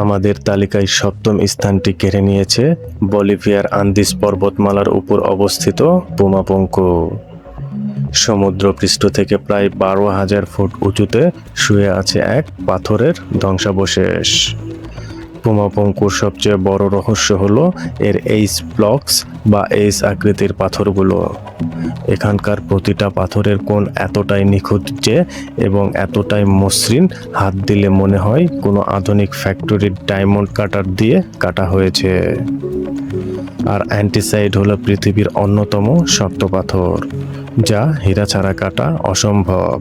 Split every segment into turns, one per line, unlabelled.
আমাদের তালিকায় সপ্তম স্থানটি কেড়ে নিয়েছে বলিভিয়ার আন্দিজ পর্বতমালার উপর অবস্থিত পুমাপঙ্কু। সমুদ্রপৃষ্ঠ থেকে প্রায় 12,000 ফুট উঁচুতে শুয়ে আছে এক পাথরের ধ্বংসাবশেষ। পুমাপঙ্কুর সবচেয়ে বড় রহস্য হলো এর এইচ ব্লকস বা এইচ আকৃতির পাথরগুলো। এখানকার প্রতিটা পাথরের কোণ এতটাই নিখুঁত যে এবং এতটাই মসৃণ, হাত দিলে মনে হয় কোনো আধুনিক ফ্যাক্টরির ডায়মন্ড কাটার দিয়ে কাটা হয়েছে। আর অ্যান্টিসাইড হলো পৃথিবীর অন্যতম শক্ত পাথর, যা হীরা ছাড়া কাটা অসম্ভব।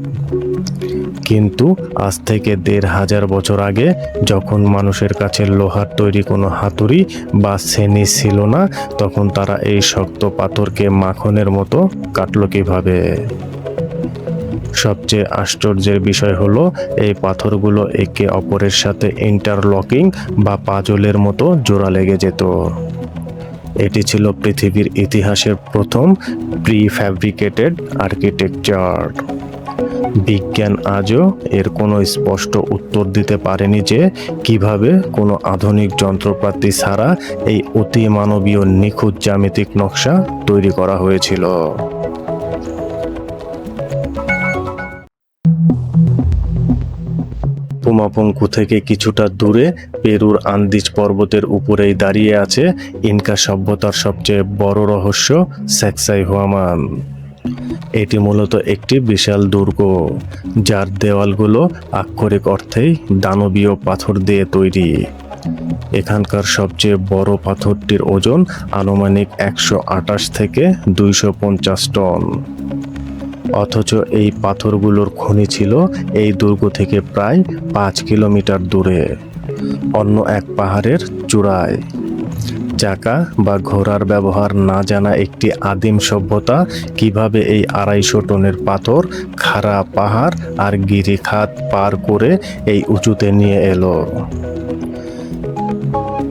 কিন্তু আজ থেকে 1,500 বছর আগে, যখন মানুষের কাছে লোহার তৈরি কোনো হাতুড়ি বা ছেনি ছিল না, তখন তারা এই শক্ত পাথরকে মাখনের মতো কাটলো কিভাবে? সবচেয়ে আশ্চর্যের বিষয় হলো এই পাথরগুলো একে অপরের সাথে ইন্টারলকিং বা পাজলের মতো জোড়া লেগে যেত। এটি ছিল পৃথিবীর ইতিহাসের প্রথম প্রিফ্যাব্রিকেটেড আর্কিটেকচার। বিজ্ঞান আজও এর কোনো স্পষ্ট উত্তর দিতে পারেনি যে কিভাবে কোনো আধুনিক যন্ত্রপাতি ছাড়া এই অতি মানবীয় নিখুঁত জ্যামিতিক নকশা তৈরি করা হয়েছিল। পুমাপঙ্কু থেকে কিছুটা দূরে পেরুর আন্দিজ পর্বতের উপরেই দাঁড়িয়ে আছে ইনকা সভ্যতার সবচেয়ে বড় রহস্য, স্যাক্সাইহুয়ামান। এটি মূলত একটি বিশাল দুর্গ, যার দেওয়ালগুলো আক্ষরিক অর্থেই দানবীয় পাথর দিয়ে তৈরি। এখানকার সবচেয়ে বড় পাথরটির ওজন আনুমানিক 128 থেকে 250 টন। অথচ এই পাথরগুলোর খনি ছিল এই দুর্গ থেকে প্রায় 5 কিলোমিটার দূরে, অন্য এক পাহাড়ের চূড়ায়। চাকা বা ঘোড়ার ব্যবহার না জানা একটি আদিম সভ্যতা কিভাবে এই 250 টনের পাথর খাড়া পাহাড় আর গিরিখাত পার করে এই উঁচুতে নিয়ে এলো?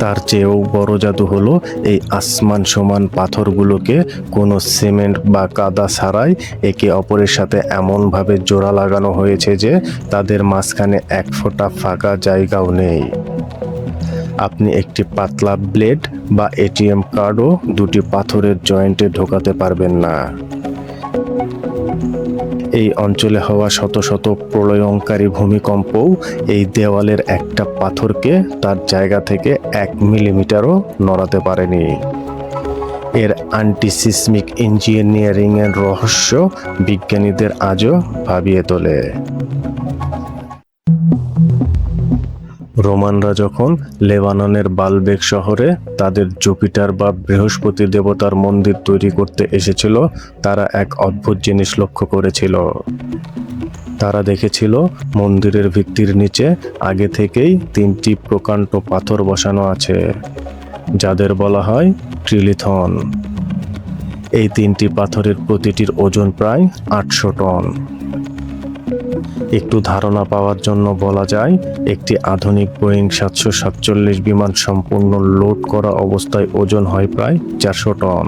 তার চেয়েও বড় জাদু হলো এই আসমান সমান পাথরগুলোকে কোনো সিমেন্ট বা কাদা ছাড়াই একে অপরের সাথে এমনভাবে জোড়া লাগানো হয়েছে যে তাদের মাঝখানে এক ফোঁটা ফাঁকা জায়গাও নেই। আপনি একটি পাতলা ব্লেড বা এটিএম কার্ডও দুটি পাথরের জয়েন্টে ঢোকাতে পারবেন না। এই অঞ্চলে হওয়া শত শত প্রলয়ঙ্কারী ভূমিকম্পও এই দেওয়ালের একটা পাথরকে তার জায়গা থেকে 1 মিলিমিটারও নড়াতে পারেনি। এর অ্যান্টিসিসমিক ইঞ্জিনিয়ারিংয়ের রহস্য বিজ্ঞানীদের আজও ভাবিয়ে তোলে। রোমানরা যখন লেবাননের বালবেক শহরে তাদের জুপিটার বা বৃহস্পতি দেবতার মন্দির তৈরি করতে এসেছিল, তারা এক অদ্ভুত জিনিস লক্ষ্য করেছিল। তারা দেখেছিল মন্দিরের ভিত্তির নিচে আগে থেকেই 3টি প্রকাণ্ড পাথর বসানো আছে, যাদের বলা হয় ট্রিলিথন। এই 3টি পাথরের প্রতিটির ওজন প্রায় 800 টন। একটু ধারণা পাওয়ার জন্য বলা যায়, একটি আধুনিক বোয়িং 747 বিমান সম্পূর্ণ লোড করা অবস্থায় ওজন হয় প্রায় 400 টন।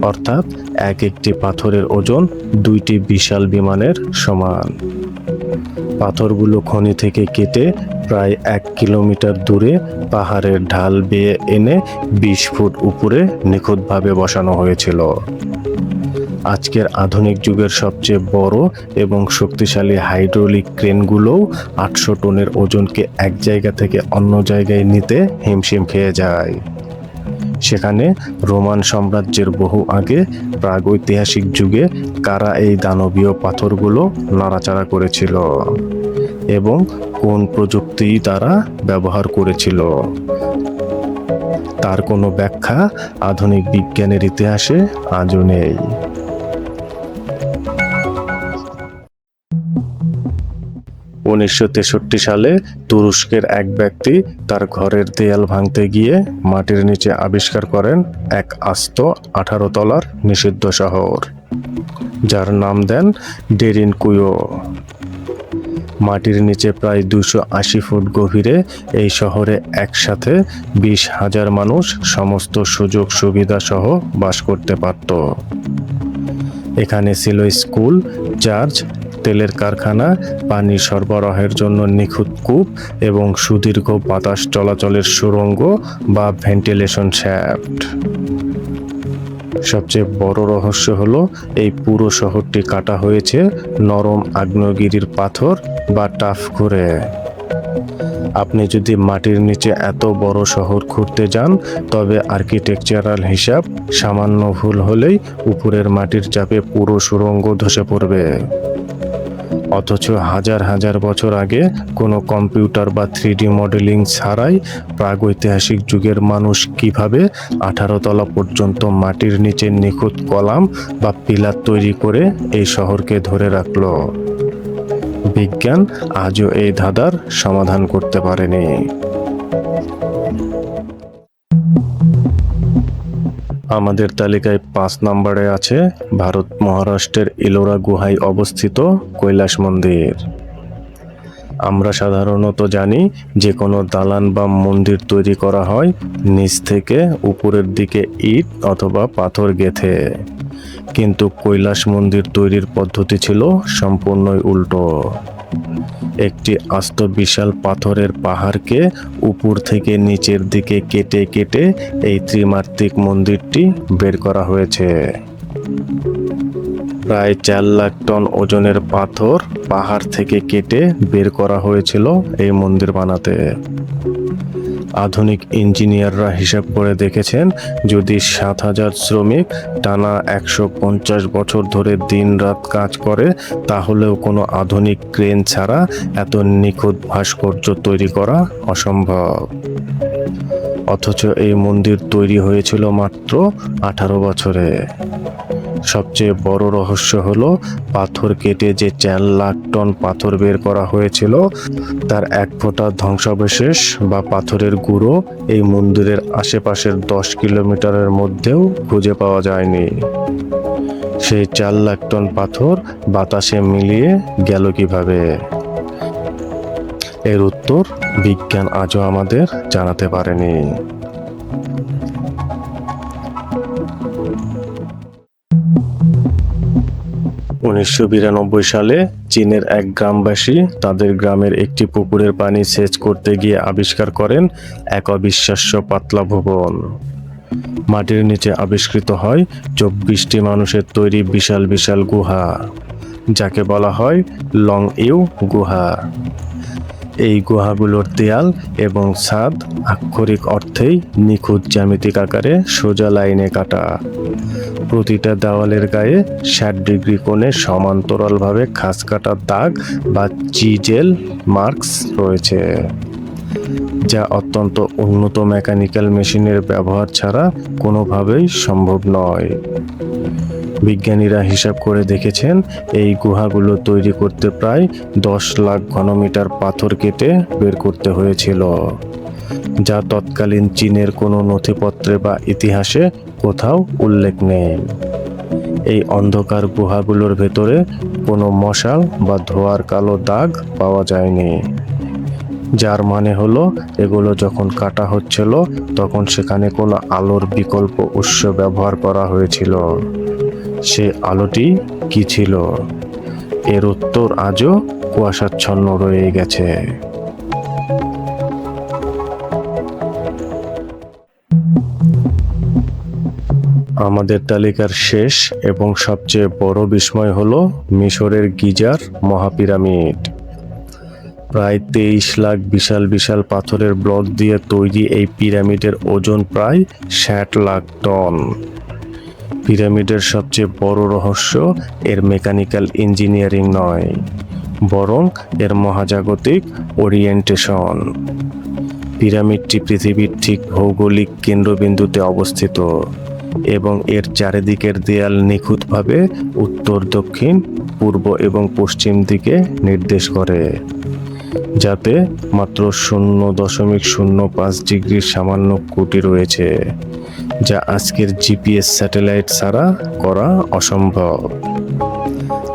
অর্থাৎ একটি পাথরের ওজন 2টি বিশাল বিমানের সমান। পাথরগুলো খনি থেকে কেটে প্রায় 1 কিলোমিটার দূরে পাহাড়ের ঢাল বেয়ে এনে 20 ফুট উপরে নিখুঁতভাবে বসানো হয়েছিল। আজকের আধুনিক যুগের সবচেয়ে বড় এবং শক্তিশালী হাইড্রোলিক ক্রেনগুলোও 800 টনের ওজনকে এক জায়গা থেকে অন্য জায়গায় নিতে হিমশিম খেয়ে যায়। সেখানে রোমান সাম্রাজ্যের বহু আগে প্রাগৈতিহাসিক যুগে কারা এই দানবীয় পাথরগুলো নাড়াচাড়া করেছিল এবং কোন প্রযুক্তি তারা ব্যবহার করেছিল, তার কোনো ব্যাখ্যা আধুনিক বিজ্ঞানের ইতিহাসে আজও নেই। 1963 সালে তুরস্কের এক ব্যক্তি তার ঘরের দেয়াল ভাঙতে গিয়ে মাটির নিচে আবিষ্কার করেন এক আস্ত 18 তলার নিষিদ্ধ শহর, যার নাম দেন ডেরিনকুয়ো। মাটির নিচে প্রায় 280 ফুট গভীরে এই শহরে একসাথে 20,000 মানুষ সমস্ত সুযোগ সুবিধা সহ বাস করতে পারত। এখানে ছিল স্কুল, চার্চ, তেলের কারখানা, পানি সরবরাহের জন্য নিখুঁত কূপ এবং সুদীর্ঘ বাতাস চলাচলের সুড়ঙ্গ বা ভেন্টিলেশন শ্যাফট। সবচেয়ে বড় রহস্য হলো এই পুরো শহরটি কাটা হয়েছে নরম আগ্নেয়গিরির পাথর বা টাফ খুঁড়ে। আপনি যদি মাটির নিচে এত বড় শহর খুঁড়তে যান, তবে আর্কিটেকচারাল হিসাব সামান্য ভুল হলেই উপরের মাটির চাপে পুরো সুড়ঙ্গ ধসে পড়বে। অথচ হাজার হাজার বছর আগে কোনো কম্পিউটার বা 3D মডেলিং ছাড়াই প্রাগৈতিহাসিক যুগের মানুষ কিভাবে 18 তলা পর্যন্ত মাটির নিচে নিখুঁত কলাম বা পিলার তৈরি করে এই শহরকে ধরে রাখলো, বিজ্ঞান আজও এই ধাঁধার সমাধান করতে পারেনি। আমাদের তালিকায় 5 নম্বরে আছে ভারত মহারাষ্ট্রের ইলোরা গুহায় অবস্থিত কৈলাস মন্দির। আমরা সাধারণত জানি যে কোনো দালান বা মন্দির তৈরি করা হয় নিচ থেকে উপরের দিকে ইট অথবা পাথর গেঁথে, কিন্তু কৈলাস মন্দির তৈরির পদ্ধতি ছিল সম্পূর্ণই উল্টো। একটি আস্ত বিশাল পাথরের পাহাড়কে উপর থেকে নিচের দিকে কেটে কেটে এই ত্রিমাত্রিক মন্দিরটি বের করা হয়েছে। প্রায় 4 লাখ টন ওজনের পাথর পাহাড় থেকে কেটে বের করা হয়েছিল এই মন্দির বানাতে। আধুনিক ইঞ্জিনিয়াররা হিসাব করে দেখেছেন, যদি 7,000 শ্রমিক টানা 150 বছর ধরে দিনরাত কাজ করে, তাহলেও কোনো আধুনিক ক্রেন ছাড়া এত নিখুঁত ভাস্কর্য তৈরি করা অসম্ভব। অথচ এই মন্দির তৈরি হয়েছিল মাত্র 18 বছরে। সবচেয়ে বড় রহস্য হলো পাথর কেটে যে 4 লাখ টন পাথর বের করা হয়েছিল, তার এক ফোঁটা ধ্বংসাবশেষ বা পাথরের গুঁড়ো এই মন্দিরের আশেপাশের 10 কিলোমিটারের মধ্যেও খুঁজে পাওয়া যায়নি। সেই 4 লাখ টন পাথর বাতাসে মিলিয়ে গেল কিভাবে? এর উত্তর বিজ্ঞান আজও আমাদের জানাতে পারেনি। 1992 সালে চীনের এক গ্রামবাসী তাদের গ্রামের একটি পুকুরের পানি সেচ করতে গিয়ে আবিষ্কার করেন এক অবিশ্বাস্য পাতলা ভবন। মাটির নিচে আবিষ্কৃত হয় 24টি মানুষের তৈরি বিশাল বিশাল গুহা, যাকে বলা হয় লং ইউ গুহা। এই গুহাগুলোর দেয়াল এবং ছাদ আক্ষরিক অর্থেই নিখুঁত জ্যামিতিক আকারে সোজা লাইনে কাটা। প্রতিটা দেওয়ালের গায়ে 60 ডিগ্রি কোণে সমান্তরালভাবে খাঁজ কাটা দাগ বা চিজেল মার্কস রয়েছে, যা অত্যন্ত উন্নত মেকানিক্যাল মেশিনের ব্যবহার ছাড়া কোনোভাবেই সম্ভব নয়। বিজ্ঞানীরা হিসাব করে দেখেছেন, এই গুহাগুলো তৈরি করতে প্রায় 10 লাখ ঘনমিটার পাথর কেটে বের করতে হয়েছিল, যা তৎকালীন চীনের কোনো নথিপত্রে বা ইতিহাসে কোথাও উল্লেখ নেই। এই অন্ধকার গুহাগুলোর ভেতরে কোনো মশাল বা ধোঁয়ার কালো দাগ পাওয়া যায়নি, যার মানে হলো এগুলো যখন কাটা হচ্ছিল তখন সেখানে কোনো আলোর বিকল্প উৎস ব্যবহার করা হয়েছিল। সে আলোটি কি ছিল? এর উত্তর আজও কুয়াশাচ্ছন্ন রয়ে গেছে। আমাদের তালিকার শেষ এবং সবচেয়ে বড় বিস্ময় হলো মিশরের গিজার মহাপিরামিড। প্রায় 23 লাখ বিশাল বিশাল পাথরের ব্লক দিয়ে তৈরি এই পিরামিডের ওজন প্রায় 60 লাখ টন। পিরামিডের সবচেয়ে বড় রহস্য এর মেকানিক্যাল ইঞ্জিনিয়ারিং নয়, বরং এর মহাজাগতিক ওরিয়েন্টেশন। পিরামিডটি পৃথিবীর ঠিক ভৌগোলিক কেন্দ্রবিন্দুতে অবস্থিত এবং এর চারিদিকের দেয়াল নিখুঁতভাবে উত্তর, দক্ষিণ, পূর্ব এবং পশ্চিম দিকে নির্দেশ করে, যাতে মাত্র 0.05 ডিগ্রির সামান্য ত্রুটি রয়েছে, যা আজকের জিপিএস স্যাটেলাইট ছাড়া করা অসম্ভব।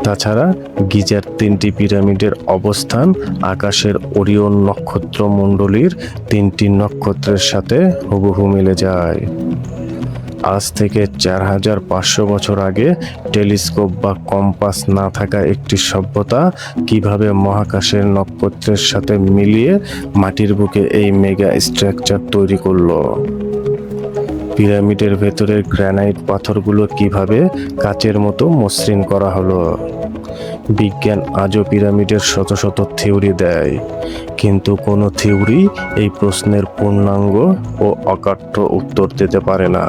তাছাড়া গিজার 3টি পিরামিডের অবস্থান আকাশের ওরিয়ন নক্ষত্রমণ্ডলীর 3টি নক্ষত্রের সাথে হুবহু মিলে যায়। আজ থেকে 4500 বছর আগে টেলিস্কোপ বা কম্পাস না থাকা একটি সভ্যতা কিভাবে মহাকাশের নক্ষত্রের সাথে মিলিয়ে মাটির বুকে এই মেগা স্ট্রাকচার তৈরি করলো। পিরামিডের ভেতরের গ্রানাইট পাথরগুলো কিভাবে কাচের মতো মসৃণ করা হলো। বিজ্ঞান আজও পিরামিডের শত শত থিওরি দেয়, কিন্তু কোনো থিওরি এই প্রশ্নের পূর্ণাঙ্গ ও অকাট্য উত্তর দিতে পারে না।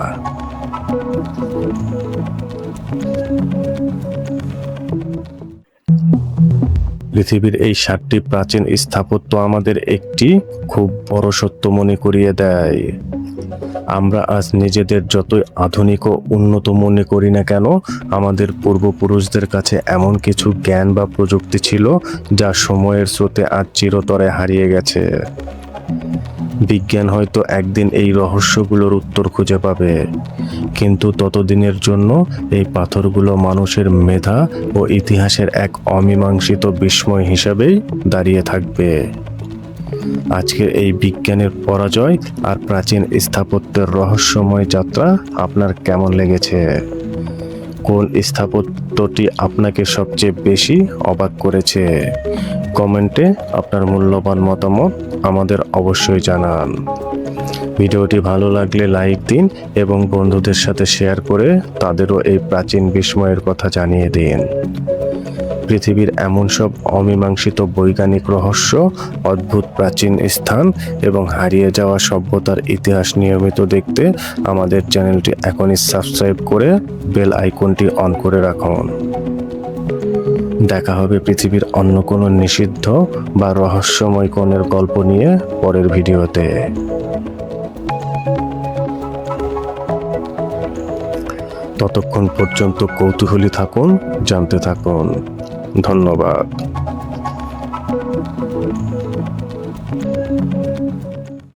পৃথিবীর এই 7টি প্রাচীন স্থাপত্য আমাদের একটি খুব বড় সত্য মনে করিয়ে দেয়। আমরা আজ নিজেদের যতই আধুনিক ও উন্নত মনে করি না কেন, আমাদের পূর্বপুরুষদের কাছে এমন কিছু জ্ঞান বা প্রযুক্তি ছিল যা সময়ের স্রোতে আজ চিরতরে হারিয়ে গেছে। বিজ্ঞান হয়তো একদিন এই রহস্যগুলোর উত্তর খুঁজে পাবে, কিন্তু ততদিনের জন্য এই পাথরগুলো মানুষের মেধা ও ইতিহাসের এক অমীমাংসিত বিস্ময় হিসাবেই দাঁড়িয়ে থাকবে। আজকের এই বিজ্ঞানের পরাজয় আর প্রাচীন স্থাপত্যের রহস্যময় যাত্রা আপনার কেমন লেগেছে? কোন স্থাপত্যটি আপনাকে সবচেয়ে বেশি অবাক করেছে? কমেন্টে আপনার মূল্যবান মতামত আমাদের অবশ্যই জানান। ভিডিওটি ভালো লাগলে লাইক দিন এবং বন্ধুদের সাথে শেয়ার করে তাদেরও এই প্রাচীন বিস্ময়ের কথা জানিয়ে দিন। পৃথিবীর এমন সব অমীমাংসিত বৈজ্ঞানিক রহস্য, অদ্ভুত প্রাচীন স্থান এবং হারিয়ে যাওয়া সভ্যতার ইতিহাস নিয়মিত দেখতে আমাদের চ্যানেলটি এখনই সাবস্ক্রাইব করে বেল আইকনটি অন করে রাখুন। দেখা হবে পৃথিবীর অন্য কোনো নিষিদ্ধ বা রহস্যময় কোণের গল্প নিয়ে পরের ভিডিওতে। ততক্ষণ পর্যন্ত কৌতূহলী থাকুন, জানতে থাকুন। ধন্যবাদ।